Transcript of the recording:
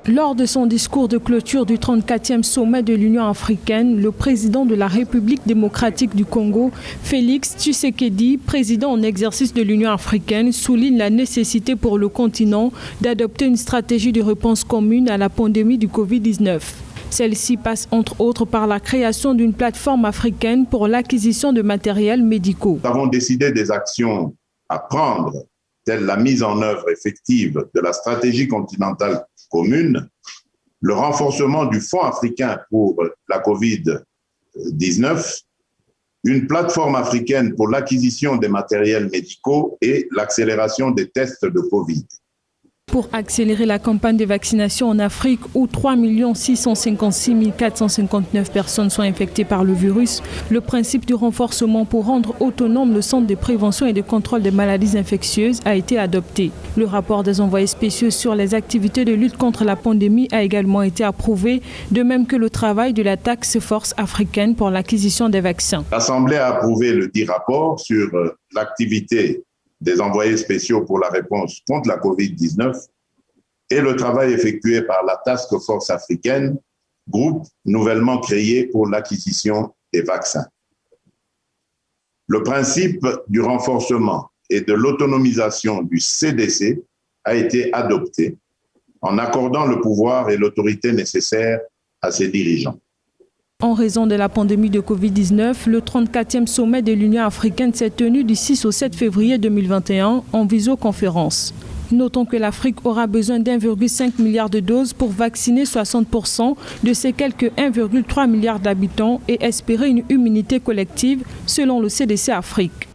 Lors de son discours de clôture du 34e sommet de l'Union africaine, le président de la République démocratique du Congo, Félix Tshisekedi, président en exercice de l'Union africaine, souligne la nécessité pour le continent d'adopter une stratégie de réponse commune à la pandémie du Covid-19. Celle-ci passe entre autres par la création d'une plateforme africaine pour l'acquisition de matériels médicaux. Nous avons décidé des actions à prendre, telle la mise en œuvre effective de la stratégie continentale commune, le renforcement du Fonds africain pour la Covid-19, une plateforme africaine pour l'acquisition des matériels médicaux et l'accélération des tests de Covid. Pour accélérer la campagne de vaccination en Afrique, où 3 656 459 personnes sont infectées par le virus, le principe du renforcement pour rendre autonome le centre de prévention et de contrôle des maladies infectieuses a été adopté. Le rapport des envoyés spéciaux sur les activités de lutte contre la pandémie a également été approuvé, de même que le travail de la Task Force africaine pour l'acquisition des vaccins. L'Assemblée a approuvé le dit rapport sur l'activité des envoyés spéciaux pour la réponse contre la Covid-19 et le travail effectué par la Task Force africaine, groupe nouvellement créé pour l'acquisition des vaccins. Le principe du renforcement et de l'autonomisation du CDC a été adopté en accordant le pouvoir et l'autorité nécessaires à ses dirigeants. En raison de la pandémie de Covid-19, le 34e sommet de l'Union africaine s'est tenu du 6 au 7 février 2021 en visioconférence. Notons que l'Afrique aura besoin d'1,5 milliard de doses pour vacciner 60% de ses quelques 1,3 milliard d'habitants et espérer une immunité collective selon le CDC Afrique.